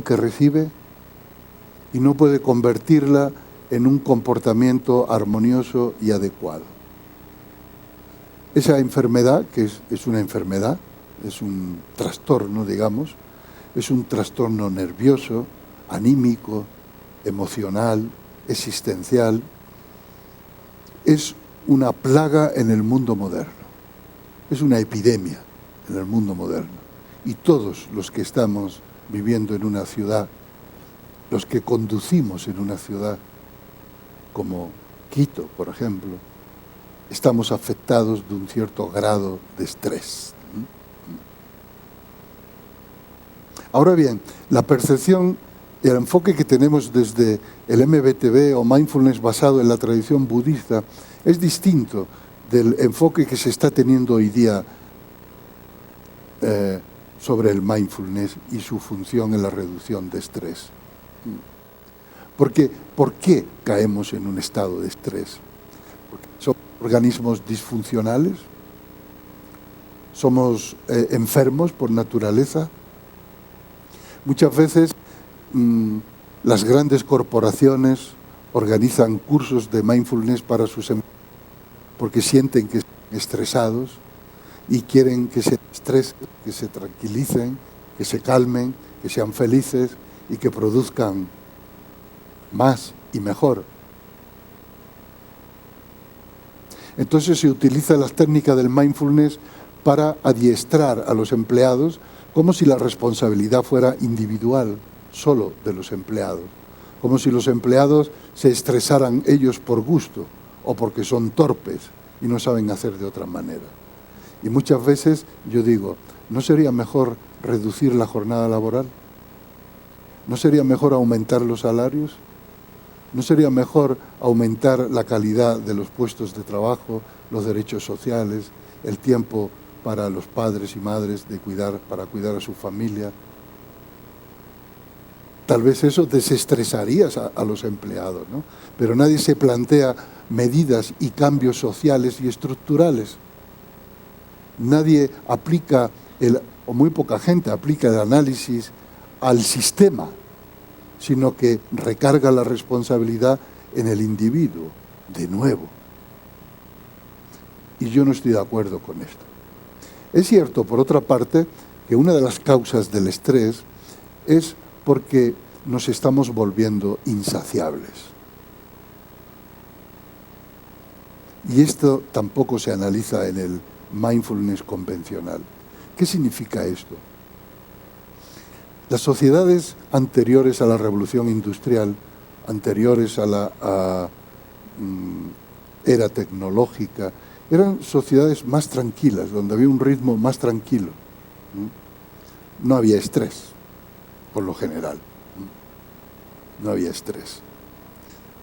que recibe y no puede convertirla en un comportamiento armonioso y adecuado. Esa enfermedad, que es una enfermedad, es un trastorno, digamos, es un trastorno nervioso, anímico, emocional, existencial, es una plaga en el mundo moderno, es una epidemia en el mundo moderno. Y todos los que estamos viviendo en una ciudad, los que conducimos en una ciudad como Quito, por ejemplo, estamos afectados de un cierto grado de estrés. Ahora bien, la percepción y el enfoque que tenemos desde el MBTV o mindfulness basado en la tradición budista es distinto del enfoque que se está teniendo hoy día sobre el mindfulness y su función en la reducción de estrés. Porque, ¿por qué caemos en un estado de estrés? Porque somos organismos disfuncionales, somos enfermos por naturaleza. Muchas veces las grandes corporaciones organizan cursos de mindfulness para sus empleados porque sienten que están estresados y quieren que se estresen, que se tranquilicen, que se calmen, que sean felices y que produzcan más y mejor. Entonces se utiliza las técnicas del mindfulness para adiestrar a los empleados como si la responsabilidad fuera individual, solo de los empleados. Como si los empleados se estresaran ellos por gusto o porque son torpes y no saben hacer de otra manera. Y muchas veces yo digo, ¿no sería mejor reducir la jornada laboral? ¿No sería mejor aumentar los salarios? ¿No sería mejor aumentar la calidad de los puestos de trabajo, los derechos sociales, el tiempo para los padres y madres para cuidar a su familia? Tal vez eso desestresaría a los empleados, ¿no? Pero nadie se plantea medidas y cambios sociales y estructurales. Nadie aplica, o muy poca gente aplica el análisis al sistema, sino que recarga la responsabilidad en el individuo, de nuevo. Y yo no estoy de acuerdo con esto. Es cierto, por otra parte, que una de las causas del estrés es porque nos estamos volviendo insaciables. Y esto tampoco se analiza en el mindfulness convencional. ¿Qué significa esto? Las sociedades anteriores a la revolución industrial, anteriores a la era tecnológica, eran sociedades más tranquilas, donde había un ritmo más tranquilo. No había estrés, por lo general. No había estrés.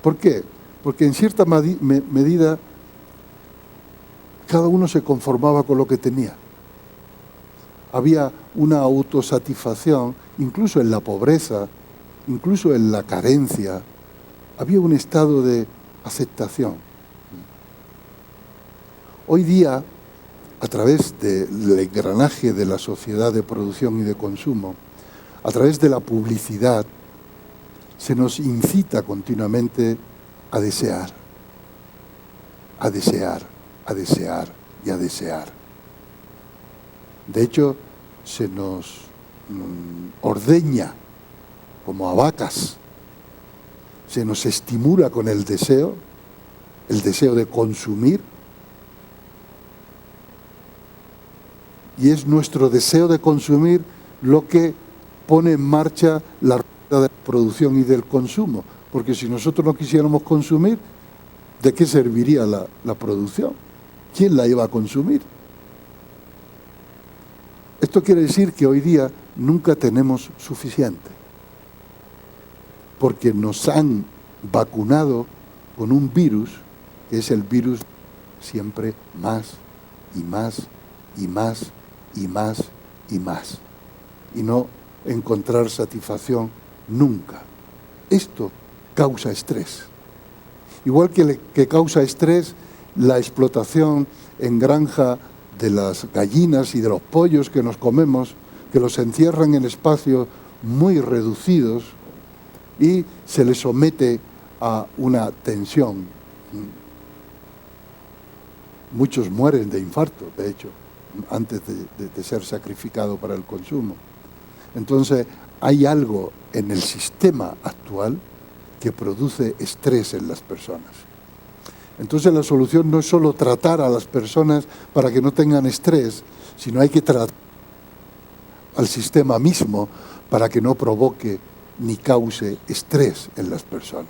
¿Por qué? Porque en cierta medida cada uno se conformaba con lo que tenía. Había una autosatisfacción, incluso en la pobreza, incluso en la carencia, había un estado de aceptación. Hoy día, a través del engranaje de la sociedad de producción y de consumo, a través de la publicidad, se nos incita continuamente a desear, a desear, a desear y a desear. De hecho, se nos ordeña como a vacas, se nos estimula con el deseo de consumir, y es nuestro deseo de consumir lo que pone en marcha la rueda de la producción y del consumo, porque si nosotros no quisiéramos consumir, ¿de qué serviría la producción? ¿Quién la iba a consumir? Esto quiere decir que hoy día nunca tenemos suficiente, porque nos han vacunado con un virus, que es el virus siempre más y más y más y más y más, y no encontrar satisfacción nunca. Esto causa estrés. Igual que causa estrés la explotación en granja de las gallinas y de los pollos que nos comemos, que los encierran en espacios muy reducidos y se les somete a una tensión. Muchos mueren de infarto, de hecho, antes de ser sacrificado para el consumo. Entonces, hay algo en el sistema actual que produce estrés en las personas. Entonces, la solución no es solo tratar a las personas para que no tengan estrés, sino hay que tratar al sistema mismo para que no provoque ni cause estrés en las personas.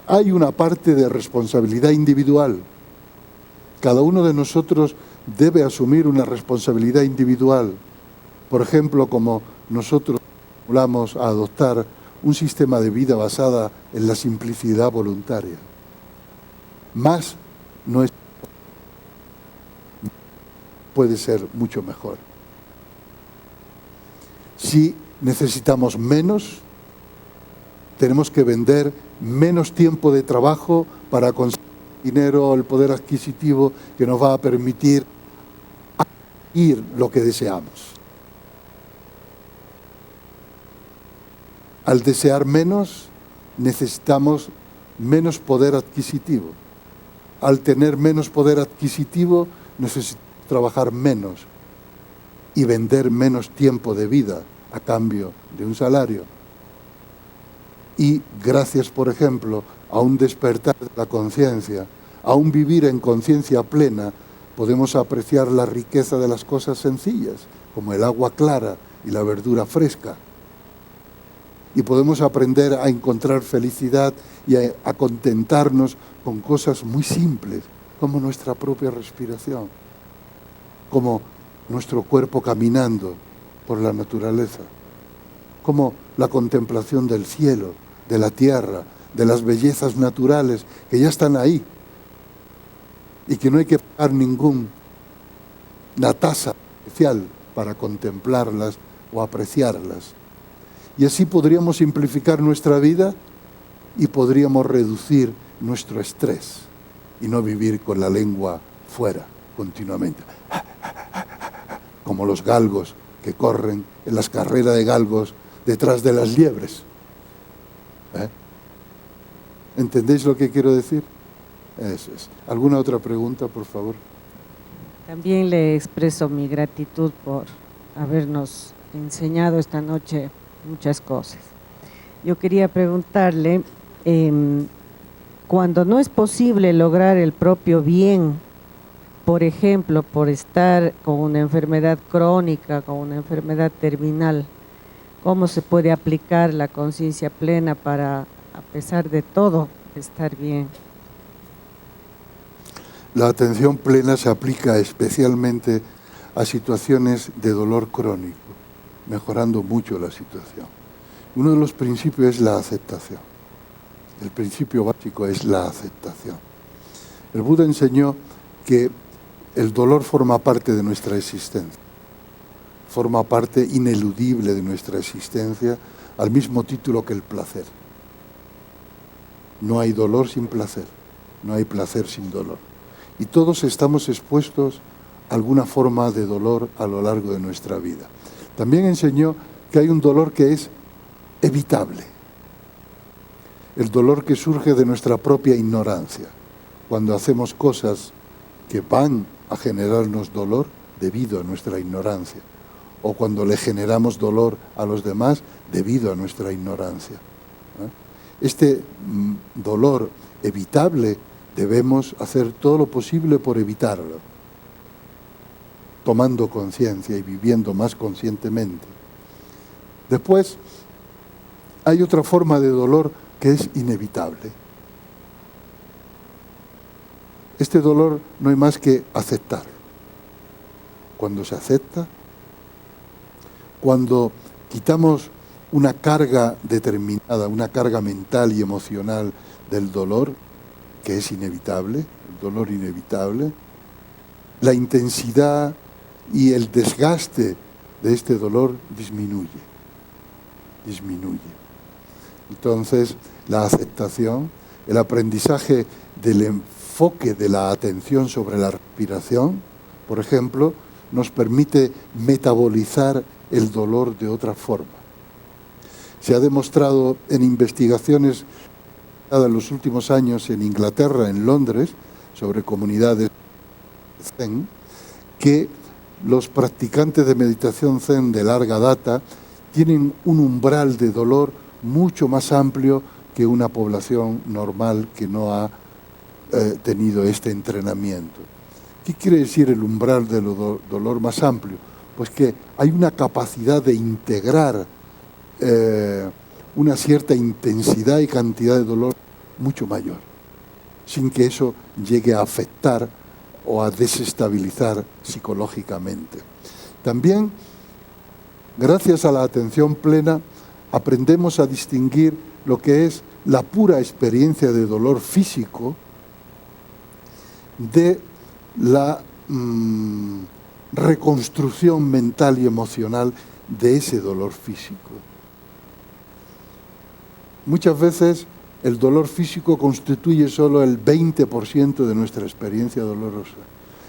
Hay una parte de responsabilidad individual. Cada uno de nosotros debe asumir una responsabilidad individual. Por ejemplo, como nosotros vamos a adoptar un sistema de vida basada en la simplicidad voluntaria. Más no es, puede ser mucho mejor. Si necesitamos menos, tenemos que vender menos tiempo de trabajo para conseguir dinero, el poder adquisitivo que nos va a permitir adquirir lo que deseamos. Al desear menos, necesitamos menos poder adquisitivo. Al tener menos poder adquisitivo, necesitamos trabajar menos y vender menos tiempo de vida a cambio de un salario. Y gracias, por ejemplo, a un despertar de la conciencia, a un vivir en conciencia plena, podemos apreciar la riqueza de las cosas sencillas, como el agua clara y la verdura fresca. Y podemos aprender a encontrar felicidad y a contentarnos con cosas muy simples, como nuestra propia respiración, como nuestro cuerpo caminando por la naturaleza, como la contemplación del cielo, de la tierra, de las bellezas naturales que ya están ahí y que no hay que pagar ninguna tasa especial para contemplarlas o apreciarlas. Y así podríamos simplificar nuestra vida y podríamos reducir nuestro estrés y no vivir con la lengua fuera continuamente, como los galgos que corren en las carreras de galgos detrás de las liebres. ¿Entendéis lo que quiero decir? Eso es. ¿Alguna otra pregunta, por favor? También le expreso mi gratitud por habernos enseñado esta noche muchas cosas. Yo quería preguntarle, cuando no es posible lograr el propio bien, por ejemplo, por estar con una enfermedad crónica, con una enfermedad terminal, ¿cómo se puede aplicar la conciencia plena para, a pesar de todo, estar bien? La atención plena se aplica especialmente a situaciones de dolor crónico, mejorando mucho la situación. Uno de los principios es la aceptación. El principio básico es la aceptación. El Buda enseñó que el dolor forma parte de nuestra existencia, forma parte ineludible de nuestra existencia, al mismo título que el placer. No hay dolor sin placer, no hay placer sin dolor. Y todos estamos expuestos a alguna forma de dolor a lo largo de nuestra vida. También enseñó que hay un dolor que es evitable. El dolor que surge de nuestra propia ignorancia. Cuando hacemos cosas que van a generarnos dolor debido a nuestra ignorancia. O cuando le generamos dolor a los demás debido a nuestra ignorancia. Este dolor evitable debemos hacer todo lo posible por evitarlo, tomando conciencia y viviendo más conscientemente. Después, hay otra forma de dolor que es inevitable. Este dolor no hay más que aceptar. Cuando se acepta, cuando quitamos una carga determinada, una carga mental y emocional del dolor, que es inevitable, el dolor inevitable, la intensidad y el desgaste de este dolor disminuye. Entonces, la aceptación, el aprendizaje del enfoque de la atención sobre la respiración, por ejemplo, nos permite metabolizar el dolor de otra forma. Se ha demostrado en investigaciones en los últimos años en Inglaterra, en Londres, sobre comunidades Zen, que los practicantes de meditación Zen de larga data tienen un umbral de dolor mucho más amplio que una población normal que no ha tenido este entrenamiento. ¿Qué quiere decir el umbral del dolor más amplio? Pues que hay una capacidad de integrar una cierta intensidad y cantidad de dolor mucho mayor, sin que eso llegue a afectar o a desestabilizar psicológicamente. También, gracias a la atención plena, aprendemos a distinguir lo que es la pura experiencia de dolor físico de la reconstrucción mental y emocional de ese dolor físico. Muchas veces el dolor físico constituye solo el 20% de nuestra experiencia dolorosa,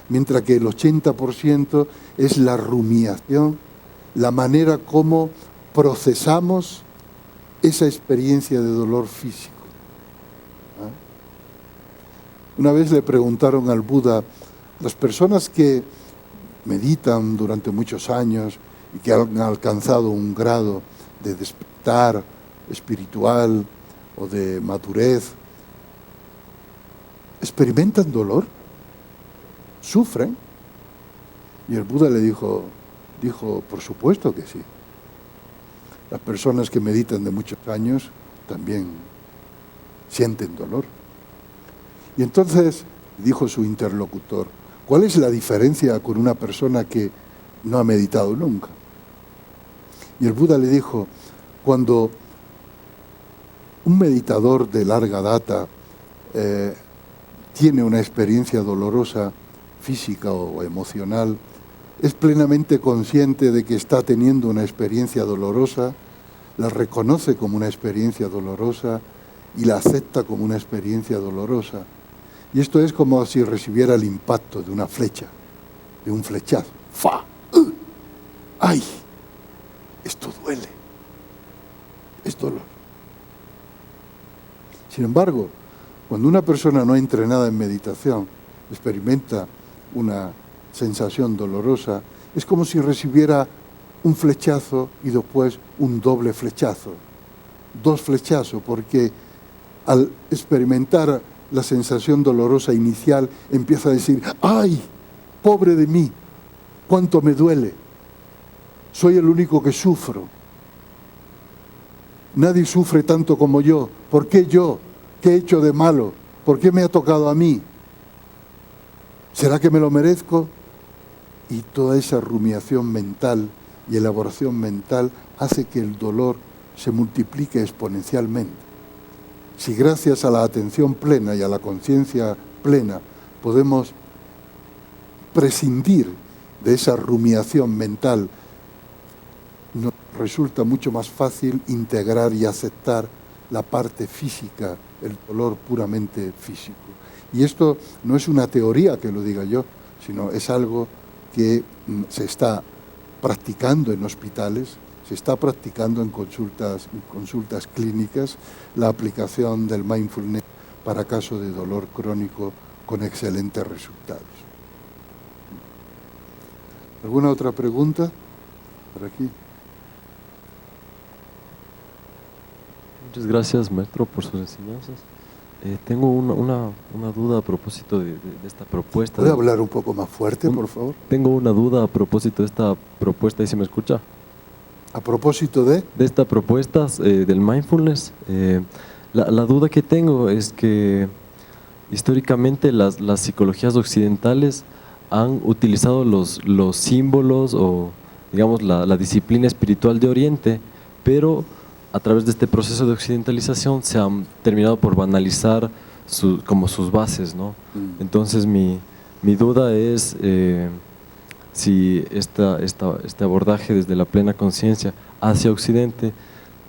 mientras que el 80% es la rumiación, la manera como procesamos esa experiencia de dolor físico. Una vez le preguntaron al Buda, las personas que meditan durante muchos años y que han alcanzado un grado de despertar espiritual o de madurez, ¿experimentan dolor? ¿Sufren? Y el Buda le dijo, por supuesto que sí. Las personas que meditan de muchos años también sienten dolor. Y entonces dijo su interlocutor, ¿cuál es la diferencia con una persona que no ha meditado nunca? Y el Buda le dijo, cuando un meditador de larga data tiene una experiencia dolorosa, física o emocional, es plenamente consciente de que está teniendo una experiencia dolorosa, la reconoce como una experiencia dolorosa y la acepta como una experiencia dolorosa. Y esto es como si recibiera el impacto de una flecha, de un flechazo. ¡Fa! ¡Ay! Esto duele. Es dolor. Sin embargo, cuando una persona no entrenada en meditación experimenta una sensación dolorosa, es como si recibiera un flechazo y después un doble flechazo. Dos flechazos, porque al experimentar la sensación dolorosa inicial empieza a decir, ¡ay! Pobre de mí, cuánto me duele. Soy el único que sufro. Nadie sufre tanto como yo. ¿Por qué yo? ¿Qué he hecho de malo? ¿Por qué me ha tocado a mí? ¿Será que me lo merezco? Y toda esa rumiación mental y elaboración mental hace que el dolor se multiplique exponencialmente. Si gracias a la atención plena y a la conciencia plena podemos prescindir de esa rumiación mental, nos resulta mucho más fácil integrar y aceptar la parte física, el dolor puramente físico. Y esto no es una teoría que lo diga yo, sino es algo que se está practicando en hospitales, se está practicando en consultas clínicas, la aplicación del mindfulness para casos de dolor crónico con excelentes resultados. ¿Alguna otra pregunta? Por aquí. Muchas gracias, maestro, por sus enseñanzas. Tengo una duda a propósito de esta propuesta. ¿Puede hablar un poco más fuerte, por favor? Tengo una duda a propósito de esta propuesta, ¿y se me escucha? A propósito de esta propuesta del mindfulness, la duda que tengo es que históricamente las psicologías occidentales han utilizado los símbolos o digamos la disciplina espiritual de Oriente, pero a través de este proceso de occidentalización se han terminado por banalizar como sus bases, ¿no? Entonces mi duda es si este abordaje desde la plena conciencia hacia Occidente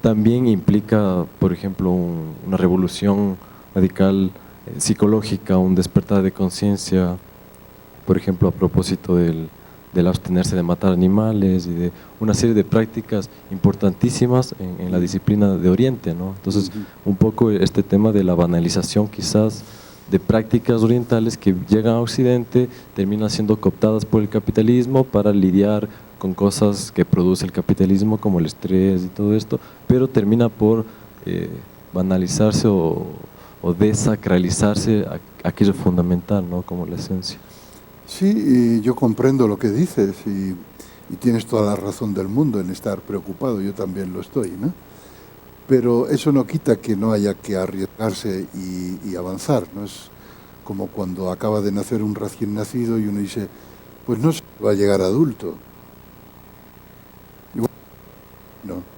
también implica, por ejemplo, una revolución radical psicológica, un despertar de conciencia, por ejemplo, a propósito del del abstenerse de matar animales y de una serie de prácticas importantísimas en la disciplina de Oriente, ¿no? Entonces, un poco este tema de la banalización quizás de prácticas orientales que llegan a Occidente, terminan siendo cooptadas por el capitalismo para lidiar con cosas que produce el capitalismo como el estrés y todo esto, pero termina por banalizarse o desacralizarse aquello fundamental, ¿no? Como la esencia. Sí, y yo comprendo lo que dices y tienes toda la razón del mundo en estar preocupado, yo también lo estoy, ¿no? Pero eso no quita que no haya que arriesgarse y avanzar, ¿no? Es como cuando acaba de nacer un recién nacido y uno dice, pues no se va a llegar adulto. Igual, no.